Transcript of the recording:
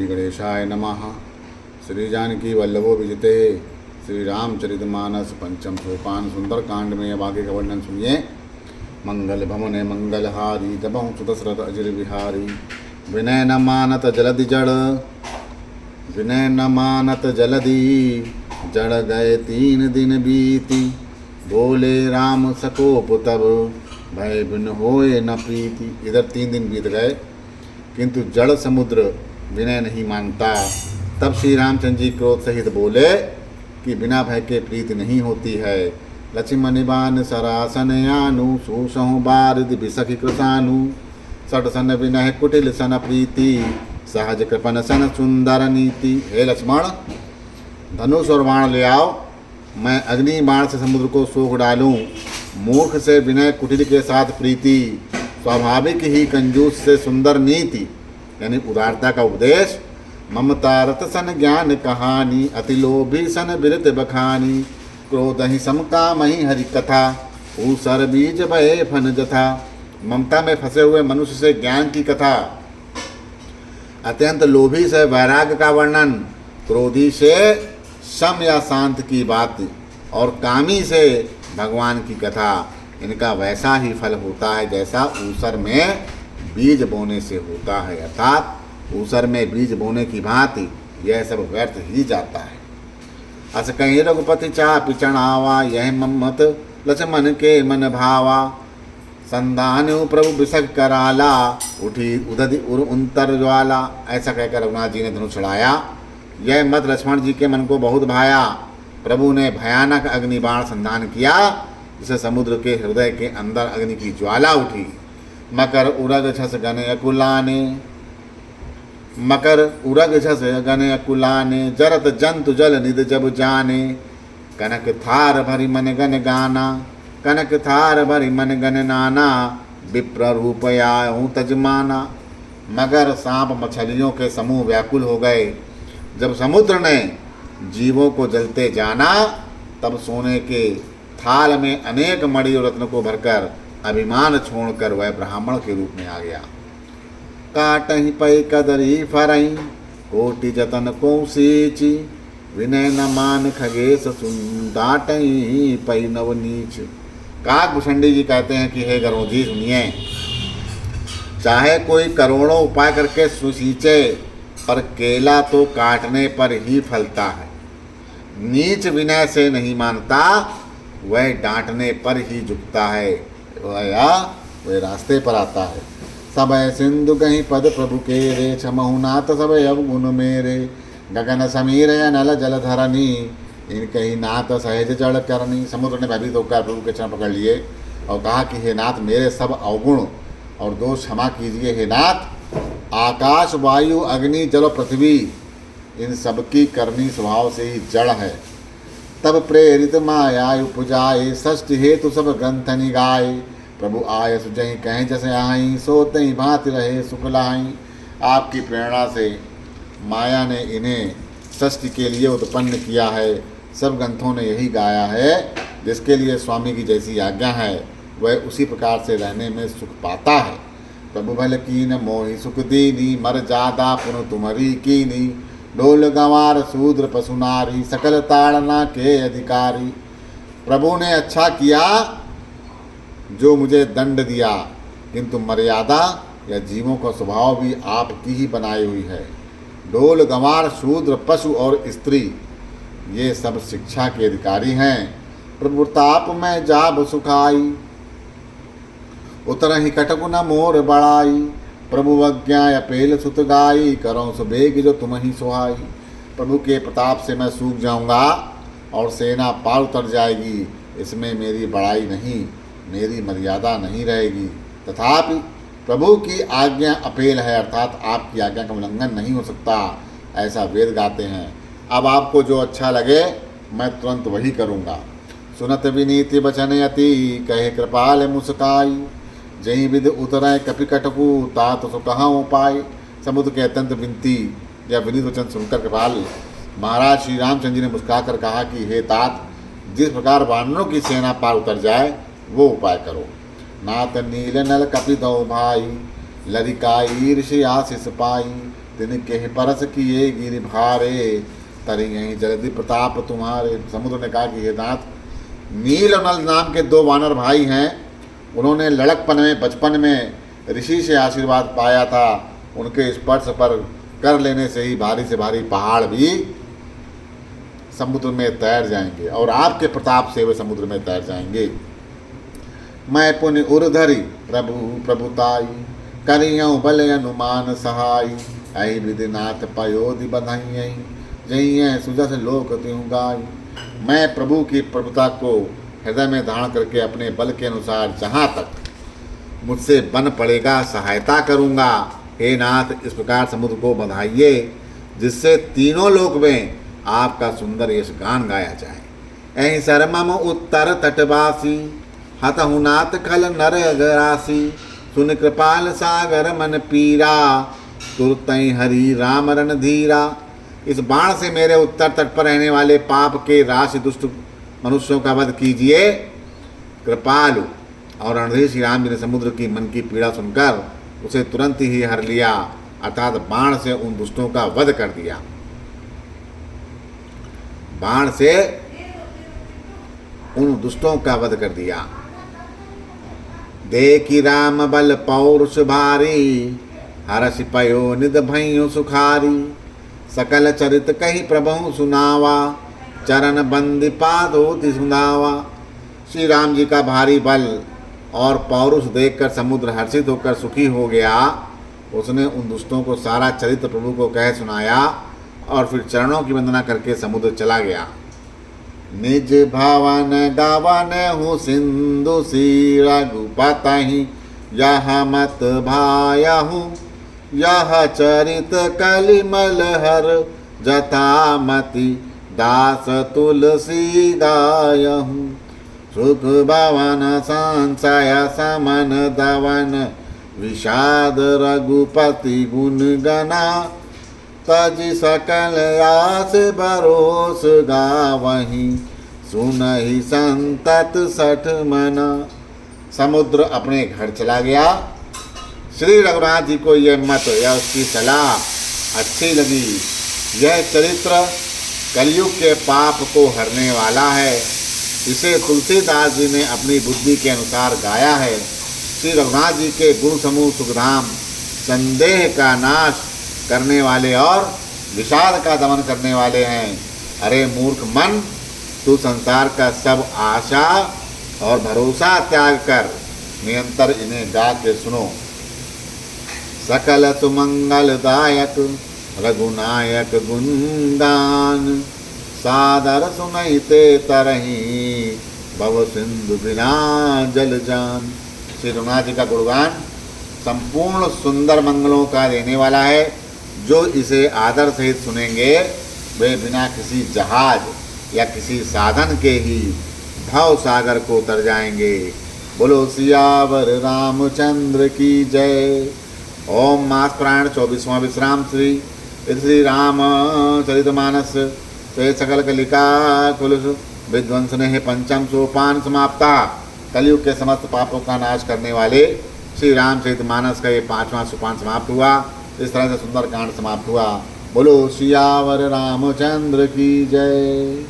श्री गणेशाय नमः। श्री जानकी वल्लभो विजिते श्री रामचरितमानस पंचम सोपान सुंदरकांड में अब आगे का वर्णन सुनिए। मंगल भवने मंगलहारी जबहु सुदशरथ अजिर विहारी। विनय न मानत जलधि जड़, विनय न मानत जलधि जड़ गए 3 दिन बीती। बोले राम सकोप तब भय बिन होए न प्रीति। इधर 3 दिन बीत गए किंतु जड़ समुद्र विनय नहीं मानता। तब श्री रामचंद्र जी क्रोध सहित बोले कि बिना भय के प्रीति नहीं होती है। लक्ष्मण निबान सरासन यानु सुसहु बारिद बिसखि कृसानु। सट सन विनय कुटिल सन प्रीति सहज कृपन सन सुंदर नीति। हे लक्ष्मण, धनुष और बाण ले आओ, मैं अग्नि बाण से समुद्र को सोख डालूं। मूर्ख से विनय कुटिल के साथ प्रीति, स्वाभाविक ही कंजूस से सुंदर नीति यानी उदारता का उपदेश। ममता रत सन ज्ञान कहानी, अति लोभी सन बिरत बखानी। क्रोध ही समकाम ही हरि कथा, ऊसर बीज भय फन जथा। ममता में फंसे हुए मनुष्य से ज्ञान की कथा, अत्यंत लोभी से वैराग्य का वर्णन, क्रोधी से सम या शांत की बात और कामी से भगवान की कथा। इनका वैसा ही फल होता है जैसा ऊसर में बीज बोने से होता है, अर्थात ऊसर में बीज बोने की भांति यह सब व्यर्थ ही जाता है। अस कहीं रघुपति चाह पिचणावा, यह मम्मत लक्ष्मण के मन भावा। संधान प्रभु बिसक कराला, उठी उदधि उर उंतर ज्वाला। ऐसा कहकर रघुनाथ जी ने धनुष चढ़ाया। यह मत लक्ष्मण जी के मन को बहुत भाया। प्रभु ने भयानक अग्निबाण संधान किया, जिससे समुद्र के हृदय के अंदर अग्नि की ज्वाला उठी। मकर उरग छस गने अकुलाने, मकर उरग छस गने अकुलाने। जरत जंतु जल निध जब जाने, कनक थार भरि मन गन गाना। कनक थार भरि मन गन नाना, विप्र रूप आयु तजमाना। मगर सांप मछलियों के समूह व्याकुल हो गए। जब समुद्र ने जीवों को जलते जाना, तब सोने के थाल में अनेक मणि और रत्न को भरकर अभिमान छोड़कर वह ब्राह्मण के रूप में आ गया। काटहि पै कदरी फरई, कोटि जतन को सींची। विनय न मान खगेश सुन, डांटहि पै नव नीच। काकभूषणी जी कहते हैं कि हे गरुड़ जी सुनिए, चाहे कोई करोड़ों उपाय करके सुसींचे, पर केला तो काटने पर ही फलता है। नीच विनय से नहीं मानता, वह डांटने पर ही झुकता है, वह रास्ते पर आता है। सब सिंधु कहीं पद प्रभु के रे, क्षमहु नाथ सब अवगुण मेरे। गगन समीर नल जल धरनी, इनके ही नाथ सहज जड़ करनी। समुद्र ने भयभीत होकर प्रभु के चरण पकड़ लिए और कहा कि हे नाथ, मेरे सब अवगुण और दोष क्षमा कीजिए। हे नाथ, आकाश वायु अग्नि जल पृथ्वी इन सबकी करनी स्वभाव से ही जड़ है। तब प्रेरित माया उपजाए, षष्ठ हेतु सब ग्रंथ निगाए। प्रभु आय सुजहि कहें जैसे आई, सोते ही भांति रहे सुख लाई। आपकी प्रेरणा से माया ने इन्हें षष्ठ के लिए उत्पन्न किया है। सब ग्रंथों ने यही गाया है। जिसके लिए स्वामी की जैसी आज्ञा है, वह उसी प्रकार से रहने में सुख पाता है। प्रभु भल कीन मोहि सुख दीनी, मर जादा पुन तुम्हारी कीनी। डोल गंवार शूद्र पशु नारी, सकल ताड़ना के अधिकारी। प्रभु ने अच्छा किया जो मुझे दंड दिया, किंतु मर्यादा या जीवों का स्वभाव भी आपकी ही बनाई हुई है। डोल गंवार शूद्र पशु और स्त्री ये सब शिक्षा के अधिकारी हैं। प्रभु ताप में जाब सुखाई, उतर ही कटकु न मोर बड़ाई। प्रभु अज्ञा अपेल सुत गाई, करो सुबेग जो तुम ही सुहाई। प्रभु के प्रताप से मैं सूख जाऊंगा और सेना पार उतर जाएगी। इसमें मेरी बड़ाई नहीं, मेरी मर्यादा नहीं रहेगी। तथापि प्रभु की आज्ञा अपेल है, अर्थात आपकी आज्ञा का उल्लंघन नहीं हो सकता, ऐसा वेद गाते हैं। अब आपको जो अच्छा लगे मैं तुरंत वही करूँगा। सुनत विनीति बचन अति, कहे कृपाल मुस्काई। जही विध उतरय कपि कटकु, तात सो कहाँ उपाय। समुद्र के अत्यंत विनती या विनीत वचन सुनकर कृपाल महाराज श्री रामचंद्र जी ने मुस्कुराकर कहा कि हे तात, जिस प्रकार वानरों की सेना पार उतर जाए वो उपाय करो। नाथ नील नल कपि दो भाई, लरिकाई ऋषि आशीष पाई, तिनके परस किए गिरि भारे, तरी यहीं जलधि प्रताप तुम्हारे। समुद्र ने कहा कि हे नाथ, नील और नल नाम के दो वानर भाई हैं, उन्होंने लड़कपन में बचपन में ऋषि से आशीर्वाद पाया था, उनके स्पर्श पर कर लेने से ही भारी से भारी पहाड़ भी समुद्र में तैर जाएंगे और आपके प्रताप से वे समुद्र में तैर जाएंगे। मैं पुण्य उर्धरी प्रभु प्रभुताई, करियऊ बल अनुमान सहाय, ऐ विधिनाथ पयोधि बधाई, जही सुजस लोक त्यों गाई। मैं प्रभु की प्रभुता को हृदय में धारण करके अपने बल के अनुसार जहाँ तक मुझसे बन पड़ेगा सहायता करूँगा। हे नाथ, इस प्रकार समुद्र को बधाइए जिससे तीनों लोक में आपका सुंदर यश गान गाया जाए। ऐ शर्मम उत्तर तटवासी, हतहु नाथ खल नर अगरासी, सुन कृपाल सागर मन पीरा, तुरतई हरि राम रण धीरा। इस बाण से मेरे उत्तर तट पर रहने वाले पाप के राशि दुष्ट मनुष्यों का वध कीजिए। कृपालु और रणधीर श्री राम जी ने समुद्र की मन की पीड़ा सुनकर उसे तुरंत ही हर लिया, अर्थात बाण से उन दुष्टों का वध कर दिया। बाण से उन दुष्टों का वध कर दिया। देखी राम बल पौरुष भारी, हरषि पयो निध भइयो सुखारी, सकल चरित कही प्रभु सुनावा, चरण बंदी पाद होति सुनावा। श्री राम जी का भारी बल और पौरुष देखकर समुद्र हर्षित होकर सुखी हो गया। उसने उन दुष्टों को सारा चरित्र प्रभु को कह सुनाया और फिर चरणों की वंदना करके समुद्र चला गया। निज भावन गावन हूँ सिंधु सी रघुपतहि, यह मत भायहु यह चरित कलिमल हर, जथामति दास तुलसी गायहु। सुख भवन संशय समन दवन, विषाद रघुपति गुण गना, तज सकल आस भरोस गावही, सुनहि संतत सठ मना। समुद्र अपने घर चला गया। श्री रघुनाथ जी को यह मत या उसकी सलाह अच्छी लगी। यह चरित्र कलयुग के पाप को हरने वाला है। इसे तुलसीदास जी ने अपनी बुद्धि के अनुसार गाया है। श्री रघुनाथ जी के गुण समूह सुखधाम संदेह का नाश करने वाले और विषाद का दमन करने वाले हैं। अरे मूर्ख मन, तू संसार का सब आशा और भरोसा त्याग कर निरंतर इन्हें गा के सुनो। सकल सुमंगलदायक रघुनायक गुणगान, सादर सुनहिते तरही, भव सिंधु बिना जल जान। श्री रघुनाथ जी का गुणगान संपूर्ण सुंदर मंगलों का देने वाला है। जो इसे आदर सहित सुनेंगे वे बिना किसी जहाज या किसी साधन के ही भव सागर को उतर जाएंगे। बोलो सियावर रामचंद्र की जय। ओम मास पुराण 24वां विश्राम श्री श्री राम चरितमानस से सकल कलिका कुलस विध्वंसने है पंचम सोपान समाप्ता। कलयुग के समस्त पापों का नाश करने वाले श्री रामचरितमानस का ये 5वां सोपान समाप्त हुआ। इस तरह से सुंदर कांड समाप्त हुआ। बोलो सियावर रामचंद्र की जय।